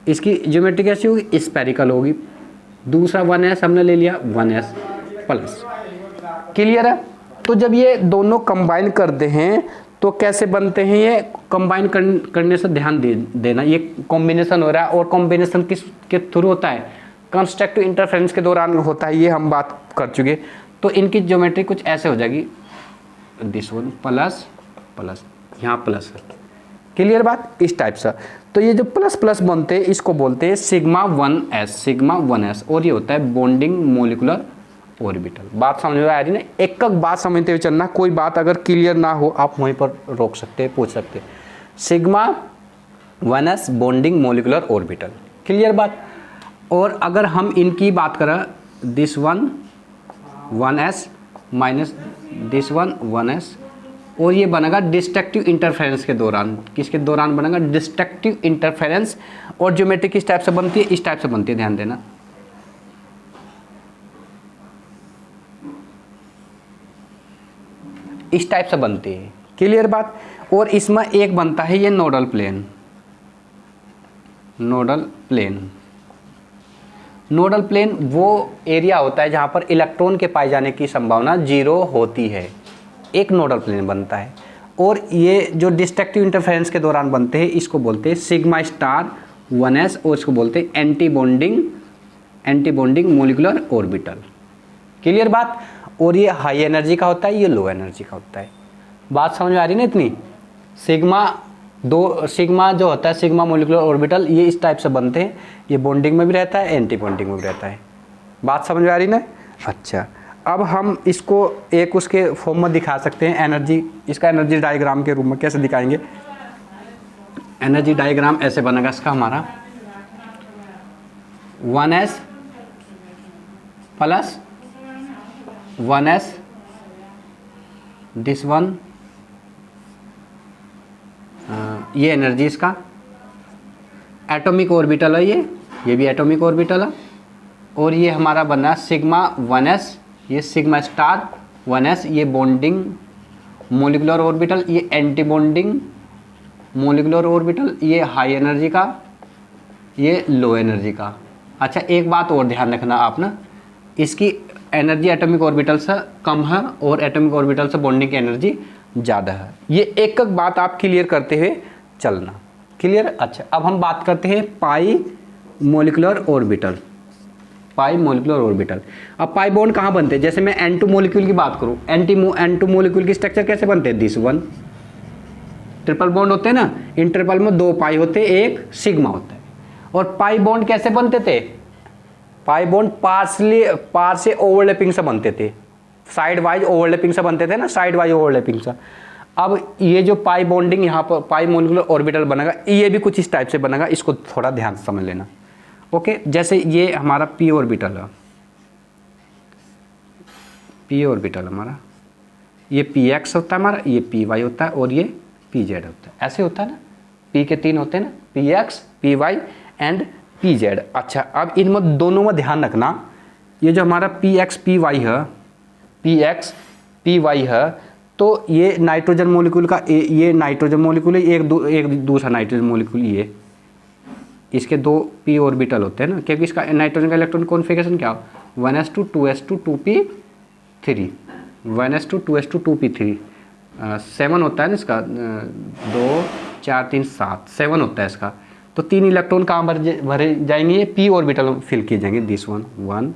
[SPEAKER 1] इसकी ज्योमेट्री कैसी होगी, स्पेरिकल होगी। दूसरा 1s हमने ले लिया 1s प्लस। क्लियर है। तो जब ये दोनों कंबाइन करते हैं तो कैसे बनते हैं, ये कंबाइन करने से ध्यान देना, ये कॉम्बिनेशन हो रहा है। और कॉम्बिनेशन किस के थ्रू होता है, कंस्ट्रक्टिव इंटरफेरेंस के दौरान होता है, ये हम बात कर चुके। तो इनकी ज्योमेट्री कुछ ऐसे हो जाएगी, दिस वन प्लस प्लस, यहाँ प्लस है। क्लियर बात, इस टाइप से। तो ये जो प्लस प्लस बनते हैं इसको बोलते हैं सिग्मा 1s, सिग्मा 1s। और ये होता है बॉन्डिंग मोलिकुलर ऑर्बिटल। बात समझ में आ रही ना, एक एक बात समझते हुए चलना, कोई बात अगर क्लियर ना हो आप वहीं पर रोक सकते हैं, पूछ सकते हैं। Sigma 1s bonding molecular orbital. Clear बात। और अगर हम इनकी बात करें, this one 1s minus this one 1s, और ये बनेगा डिस्ट्रक्टिव इंटरफेरेंस के दौरान। किसके दौरान बनेगा, डिस्ट्रक्टिव इंटरफेरेंस। और ज्योमेट्री किस टाइप से बनती है, इस टाइप से बनती है, ध्यान देना। इस टाइप से बनती है। क्लियर बात। और इसमें एक बनता है ये nodal plane. Nodal plane, nodal plane वो एरिया होता है जहां पर इलेक्ट्रॉन के पाए जाने की संभावना 0 होती है, एक नोडल प्लेन बनता है। और ये जो डिस्ट्रक्टिव इंटरफेरेंस के दौरान बनते हैं इसको बोलते हैं सिग्मा स्टार 1s, और इसको बोलते हैं anti bonding molecular orbital. Clear बात। और ये हाई एनर्जी का होता है, ये लो एनर्जी का होता है। बात समझ में आ रही ना इतनी। सिग्मा जो होता है सिग्मा मोलिकुलर ऑर्बिटल, ये इस टाइप से बनते हैं, ये बॉन्डिंग में भी रहता है, एंटी बॉन्डिंग में भी रहता है। बात समझ में आ रही ना। अच्छा, अब हम इसको एक उसके फॉर्म में दिखा सकते हैं, एनर्जी, इसका एनर्जी डायग्राम के रूप में कैसे दिखाएंगे। एनर्जी डायग्राम ऐसे बनेगा इसका हमारा 1s plus 1s, this one, ये एनर्जी इसका, एटॉमिक ऑर्बिटल है ये भी एटॉमिक ऑर्बिटल है। और ये हमारा बना सिग्मा 1s, ये सिग्मा स्टार 1s, ये बॉन्डिंग मोलिकुलर ऑर्बिटल, ये एंटी बॉन्डिंग मोलिकुलर ऑर्बिटल, ये हाई एनर्जी का, ये लो एनर्जी का। अच्छा, एक बात और ध्यान रखना आप ना, इसकी एनर्जी एटॉमिक ऑर्बिटल से कम है और एटॉमिक ऑर्बिटल से बॉन्डिंग की एनर्जी ज़्यादा है। ये एक एक बात आप क्लियर करते हुए चलना। क्लियर। अच्छा, अब हम बात करते हैं पाई मोलिकुलर ऑर्बिटल। पाई मोलिकुलर ऑर्बिटल। अब पाई बॉन्ड कहाँ बनते हैं, जैसे मैं N2 मोलिक्यूल की बात करूँ, N2 मोलिक्यूल की स्ट्रक्चर कैसे बनते हैं, दिस वन, ट्रिपल बॉन्ड होते हैं ना, इन ट्रिपल में 2 पाई होते हैं, एक सिग्मा होता है। और पाई बॉन्ड कैसे बनते थे, पाई बॉन्ड पार से ओवरलैपिंग से बनते थे, साइड वाइज ओवरलैपिंग से बनते थे ना, साइड वाइज ओवरलैपिंग से। अब ये जो पाई बॉन्डिंग यहाँ पर पाई मोलिकुलर ऑर्बिटल बनेगा, ये भी कुछ इस टाइप से बनेगा, इसको थोड़ा ध्यान से समझ लेना। ओके, जैसे ये हमारा पी ऑर्बिटल है, पी ऑर्बिटल हमारा, ये पी एक्स होता है हमारा, ये पी वाई होता है और ये पी जेड होता है। ऐसे होता है ना, पी के 3 होते हैं ना, p x, p y and p z. अच्छा, अब इनमें दोनों में ध्यान रखना, ये जो हमारा पी एक्स पी वाई है, पी एक्स पी वाई है, तो ये नाइट्रोजन मोलिक्यूल का ये नाइट्रोजन मोलिक्यूल है, एक दूसरा नाइट्रोजन मोलिक्यूल, ये इसके 2 पी ऑर्बिटल होते हैं ना, क्योंकि इसका नाइट्रोजन का इलेक्ट्रॉन कॉन्फ़िगरेशन क्या हो, 1s2 2s2 2p3, 1s2 2s2 2p3, 7 होता है ना इसका, 2 4 3 7 7 होता है इसका। तो 3 इलेक्ट्रॉन कहाँ भरे जाएंगे, ये पी ऑर्बिटल फिल किए जाएंगे, दिस वन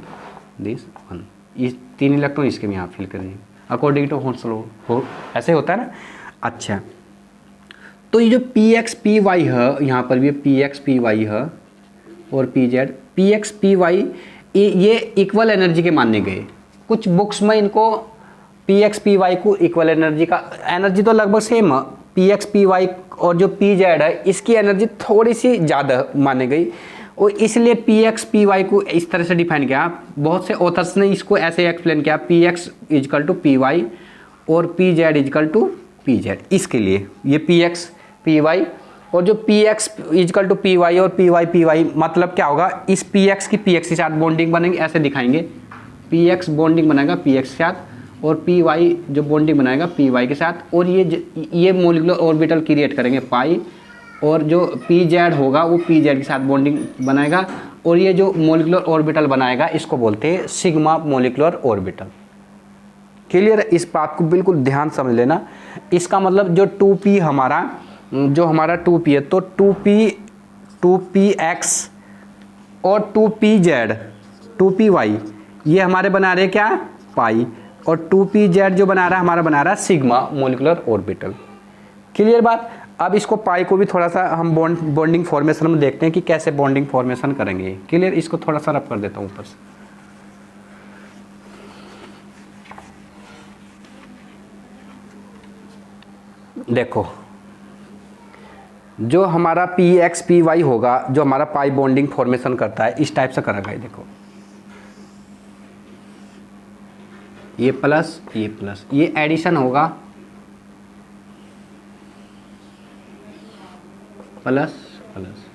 [SPEAKER 1] दिस वन, ये 3 इलेक्ट्रॉन इसके में यहाँ फिल कर देंगे अकॉर्डिंग टू हो, ऐसे होता है ना। अच्छा, तो ये जो पी एक्स पी वाई है, यहाँ पर भी पी एक्स पी वाई है और p z, p x p y ये इक्वल एनर्जी के माने गए। कुछ बुक्स में इनको पी एक्स पी वाई को इक्वल एनर्जी का, एनर्जी तो लगभग सेम है, पी एक्स पी वाई और जो पी जेड है इसकी एनर्जी थोड़ी सी ज़्यादा माने गई, और इसलिए पी एक्स पी वाई को इस तरह से डिफाइन किया। बहुत से ऑथर्स ने इसको ऐसे एक्सप्लेन किया, p x equal to p y और p z equal to p z. इसके लिए ये पी एक्स पी वाई और जो p x equal to p y और पी वाई मतलब क्या होगा, इस पी एक्स के साथ बॉन्डिंग बनेंगे, ऐसे दिखाएंगे, पी एक्स बॉन्डिंग बनाएगा पी एक्स के साथ और पी वाई जो बॉन्डिंग बनाएगा पी वाई के साथ, और ये मोलिकुलर ऑर्बिटल क्रिएट करेंगे पाई और जो पी जेड होगा वो पी जेड के साथ बॉन्डिंग बनाएगा, और ये जो मोलिकुलर ऑर्बिटल बनाएगा इसको बोलते हैं सिग्मा मोलिकुलर ऑर्बिटल। क्लियर? इस बात को बिल्कुल ध्यान समझ लेना। इसका मतलब जो 2p हमारा, जो हमारा 2p है, तो 2px और 2pz 2py ये हमारे बना रहे क्या, पाई, और 2pz जो बना रहा है हमारा बना रहा है सिग्मा मोलिकुलर ऑर्बिटल। क्लियर बात? अब इसको पाई को भी थोड़ा सा हम बॉन्डिंग फॉर्मेशन में देखते हैं कि कैसे बॉन्डिंग फॉर्मेशन करेंगे। क्लियर? इसको थोड़ा सा रब कर देता हूँ ऊपर से। देखो जो हमारा पी एक्स पी वाई होगा, जो हमारा पाई बॉन्डिंग फॉर्मेशन करता है इस टाइप से करेगा। देखो ये प्लस ये प्लस, ये एडिशन होगा, प्लस प्लस।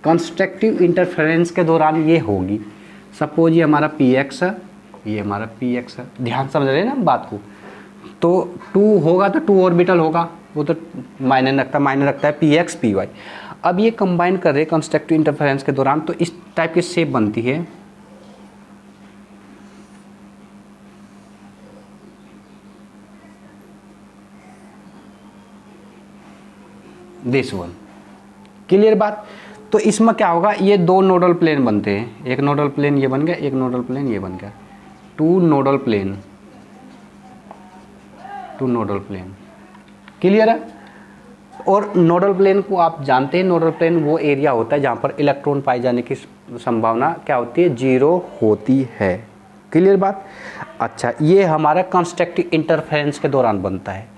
[SPEAKER 1] कंस्ट्रक्टिव इंटरफेरेंस के दौरान ये होगी। सपोज ये हमारा पी एक्स है, ये हमारा पी एक्स है, ध्यान समझ रहे हैं ना बात को। तो 2 होगा तो 2 ऑर्बिटल होगा, वो तो मायने रखता है पी एक्स पी वाई। अब ये कंबाइन कर रहे हैं कंस्ट्रक्टिव इंटरफेरेंस के दौरान, तो इस टाइप की शेप बनती है। This one. क्लियर बात? तो इसमें क्या होगा, ये 2 नोडल प्लेन बनते हैं, एक नोडल प्लेन ये बन गया, एक नोडल प्लेन ये बन गया, 2 nodal plane, 2 nodal plane. Clear है? और नोडल प्लेन को आप जानते हैं, नोडल प्लेन वो एरिया होता है जहाँ पर इलेक्ट्रॉन पाए जाने की संभावना क्या होती है, 0 होती है। क्लियर बात? अच्छा, ये हमारा कंस्ट्रक्टिव इंटरफेरेंस के दौरान बनता है।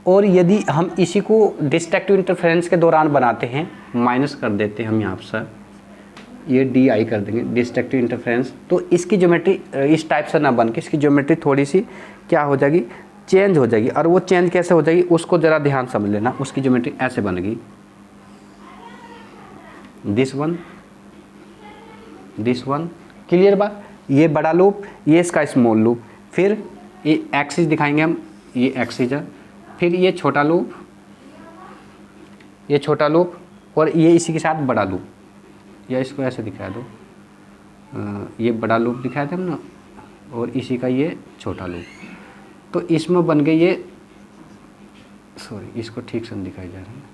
[SPEAKER 1] और यदि हम इसी को डिस्ट्रक्टिव इंटरफेरेंस के दौरान बनाते हैं, माइनस कर देते हैं हम यहाँ पर, ये डी आई कर देंगे डिस्ट्रक्टिव इंटरफेरेंस, तो इसकी ज्योमेट्री इस टाइप से ना बन के इसकी ज्योमेट्री थोड़ी सी क्या हो जाएगी, चेंज हो जाएगी। और वो चेंज कैसे हो जाएगी उसको ज़रा ध्यान समझ लेना। उसकी ज्योमेट्री ऐसे बनेगी, this one, this one. Clear बात? ये बड़ा लूप, ये इसका स्मॉल लूप, फिर ये एक्सिस दिखाएंगे हम, ये एक्सिस है, फिर ये छोटा लूप, ये छोटा लूप, और ये इसी के साथ बड़ा लूप, या इसको ऐसे दिखा दो, ये बड़ा लूप दिखाए थे हम ना, और इसी का ये छोटा लूप। तो इसमें बन गई ये, सॉरी इसको ठीक से दिखाई जा रहा है,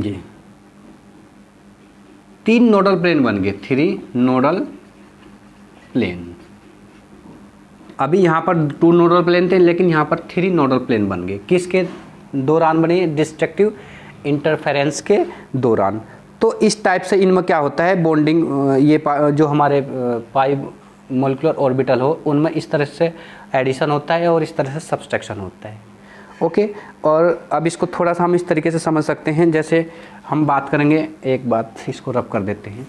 [SPEAKER 1] ये 3 नोडल प्लेन बन गए, 3 नोडल प्लेन। अभी यहाँ पर 2 नोडल प्लेन थे, लेकिन यहाँ पर 3 नोडल प्लेन बन गए। किसके दौरान बने? डिस्ट्रक्टिव इंटरफेरेंस के दौरान। तो इस टाइप से इनमें क्या होता है बॉन्डिंग, ये जो हमारे पाई मोलिकुलर ऑर्बिटल हो उनमें इस तरह से एडिशन होता है और इस तरह से सब्सट्रैक्शन होता है। ओके, और अब इसको थोड़ा सा हम इस तरीके से समझ सकते हैं, जैसे हम बात करेंगे, एक बात इसको रब कर देते हैं,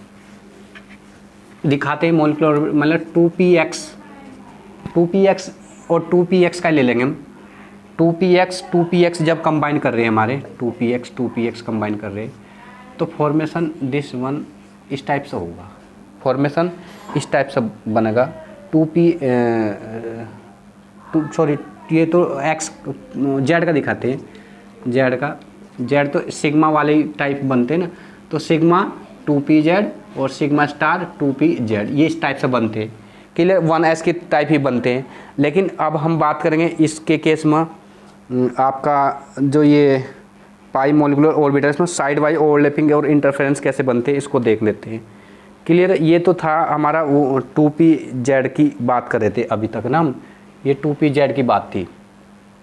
[SPEAKER 1] दिखाते हैं मोलिकुलर मतलब 2px और 2px का ले लेंगे हम। 2px जब कंबाइन कर रहे हैं हमारे 2px कंबाइन कर रहे हैं, तो फॉर्मेशन दिस वन इस टाइप से होगा, फॉर्मेशन इस टाइप से बनेगा। सॉरी ये तो एक्स जेड का दिखाते हैं, जेड तो सिग्मा वाले टाइप बनते हैं ना, तो सिग्मा 2pz और सिग्मा स्टार 2pz ये इस टाइप से बनते हैं। क्लियर? 1s के टाइप ही बनते हैं। लेकिन अब हम बात करेंगे इसके केस में, आपका जो ये पाई मोलिकुलर ऑर्बिटल में साइड वाइज ओवरलैपिंग और इंटरफेरेंस कैसे बनते हैं इसको देख लेते हैं। क्लियर? ये तो था हमारा वो 2pz की बात कर रहे थे अभी तक ना हम, ये 2pz की बात थी।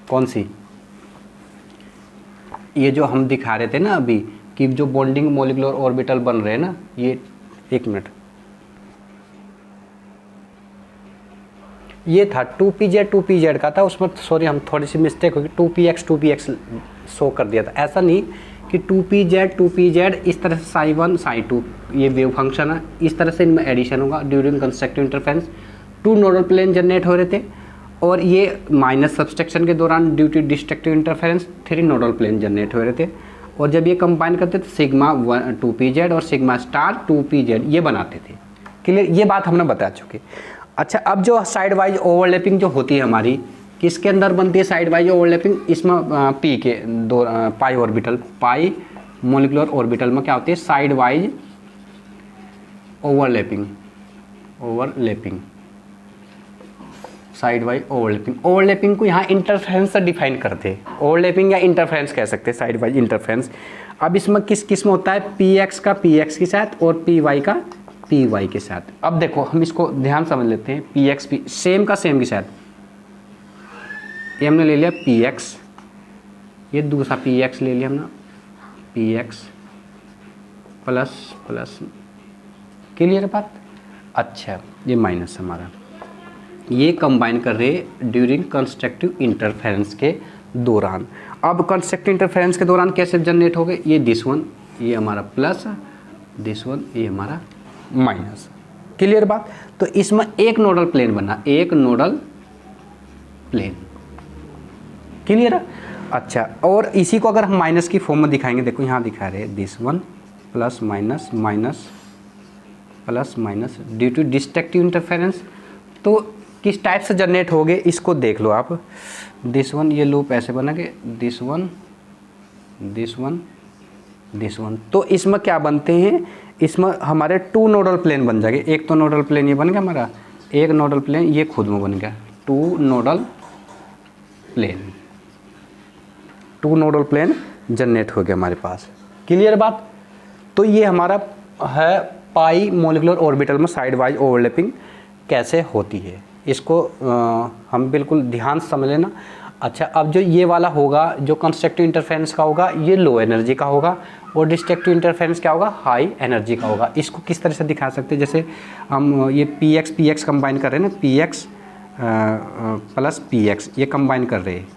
[SPEAKER 1] कौन सी? ये जो हम दिखा रहे थे ना अभी कि जो बॉन्डिंग मोलिकुलर ऑर्बिटल बन रहे हैं ना, ये एक मिनट, ये था 2pz का था, उसमें सॉरी हम थोड़ी सी मिस्टेक होगी, 2px शो कर दिया था। ऐसा नहीं कि 2pz इस तरह से साई 1 साई 2 ये वेव फंक्शन है, इस तरह से इनमें एडिशन होगा during constructive interference. 2 nodal plane generate हो रहे थे, और ये माइनस सब्सट्रैक्शन के दौरान due to destructive interference 3 nodal plane generate हो रहे थे। और जब ये कंबाइन करते थे सिग्मा 2pz और सिग्मा स्टार 2pz ये बनाते थे। क्लियर, ये बात हमने बता चुके। अच्छा, अब जो साइड वाइज ओवरलैपिंग जो होती है हमारी, किसके अंदर बनती है साइड वाइज ओवरलैपिंग? इसमें पी के दो पाई ऑर्बिटल, पाई मोलिकुलर ऑर्बिटल में क्या होती है? Side wise overlapping, overlapping, side wise overlapping. Overlapping को यहाँ इंटरफेरेंस से डिफाइन करते हैं, ओवरलैपिंग या इंटरफेरेंस कह सकते हैं, साइड वाइज इंटरफेरेंस। अब इसमें किस किस में होता है? पी एक्स का पी एक्स के साथ और पी वाई का पी वाई के साथ। अब देखो हम इसको ध्यान समझ लेते हैं, पी एक्स पी सेम का सेम के साथ, ये हमने ले लिया पी एक्स, ये दूसरा पी एक्स ले लिया हमने, P x plus plus, clear बात? अच्छा, ये माइनस हमारा, ये कंबाइन कर रहे ड्यूरिंग कंस्ट्रक्टिव इंटरफेरेंस के दौरान। अब कंस्ट्रक्टिव इंटरफेरेंस के दौरान कैसे जनरेट हो गए? ये दिस वन, ये हमारा प्लस, दिस वन, ये हमारा माइनस, क्लियर बात? तो इसमें एक नोडल प्लेन बना, एक नोडल प्लेन, क्लियर है? अच्छा, और इसी को अगर हम माइनस की फॉर्म में दिखाएंगे, देखो यहाँ दिखा रहे हैं this one plus minus, minus plus minus due to destructive interference. तो किस टाइप से जनरेट हो गए इसको देख लो आप। दिस वन, ये लूप ऐसे बना के this one, this one, this one, तो इसमें क्या बनते हैं? इसमें हमारे टू नोडल प्लेन बन जाएंगे। एक तो नोडल प्लेन ये बन गया हमारा, एक नोडल प्लेन ये खुद में बन गया, two nodal plane, two nodal plane generate हो गया हमारे पास, क्लियर बात? तो ये हमारा है पाई मोलिकुलर ऑर्बिटल में साइड वाइज ओवरलैपिंग कैसे होती है, इसको हम बिल्कुल ध्यान से समझ लेना। अच्छा, अब जो ये वाला होगा, जो कंस्ट्रक्टिव इंटरफेरेंस का होगा, ये लो एनर्जी का होगा, और डिस्ट्रक्टिव इंटरफेरेंस क्या होगा? हाई एनर्जी का होगा। इसको किस तरह से दिखा सकते हैं? जैसे हम ये पी एक्स कंबाइन कर रहे हैं ना, p x plus P x, ये कंबाइन कर रहे हैं,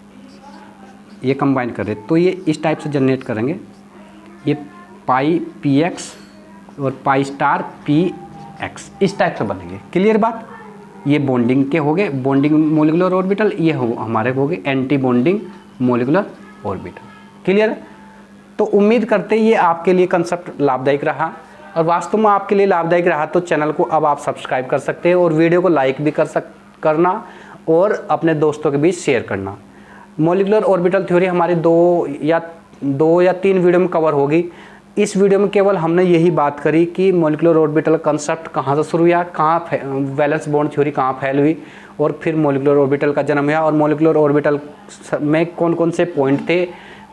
[SPEAKER 1] ये कंबाइन कर रहे हैं, तो ये इस टाइप से जनरेट करेंगे, ये पाई पी एक्स और पाई स्टार पी एक्स, इस टाइप से बनेंगे, क्लियर बात? ये बॉन्डिंग के हो गए, बॉन्डिंग मोलिकुलर ऑर्बिटल, ये हो हमारे हो गए anti bonding molecular orbital, clear? तो उम्मीद करते हैं ये आपके लिए कंसेप्ट लाभदायक रहा, और वास्तव में आपके लिए लाभदायक रहा तो चैनल को अब आप सब्सक्राइब कर सकते हैं, और वीडियो को लाइक भी करना और अपने दोस्तों के बीच शेयर करना। मोलिकुलर ऑर्बिटल थ्योरी हमारी दो या तीन वीडियो में कवर होगी। इस वीडियो में केवल हमने यही बात करी कि मोलिकुलर ऑर्बिटल कंसेप्ट कहाँ से शुरू हुआ, कहाँ वैलेंस बॉन्ड थ्योरी कहाँ फैल हुई, और फिर मोलिकुलर ऑर्बिटल का जन्म हुआ, और मोलिकुलर ऑर्बिटल में कौन कौन से पॉइंट थे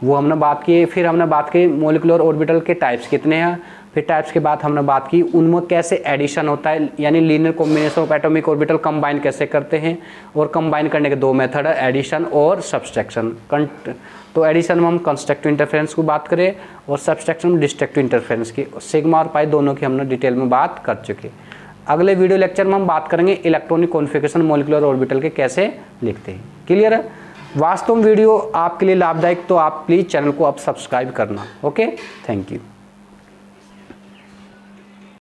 [SPEAKER 1] वो हमने बात की। फिर हमने बात की मोलिकुलर ऑर्बिटल के टाइप्स कितने हैं, फिर टाइप्स के बाद हमने बात की उनमें कैसे एडिशन होता है, यानी linear combination of atomic orbital combine कैसे करते हैं, और कंबाइन करने के दो मेथड है, एडिशन और सब्सट्रैक्शन। तो एडिशन में हम कंस्ट्रक्टिव इंटरफेरेंस की बात करें, और सब्सट्रैक्शन में डिस्ट्रक्टिव इंटरफेरेंस की, सिग्मा और पाई दोनों की हमने डिटेल में बात कर चुके। अगले वीडियो लेक्चर में हम बात करेंगे इलेक्ट्रॉनिक कॉन्फ़िगरेशन मोलिकुलर ऑर्बिटल के कैसे लिखते हैं, क्लियर है? वास्तव में वीडियो आपके लिए लाभदायक तो आप प्लीज़ चैनल को अब सब्सक्राइब करना। Okay, thank you.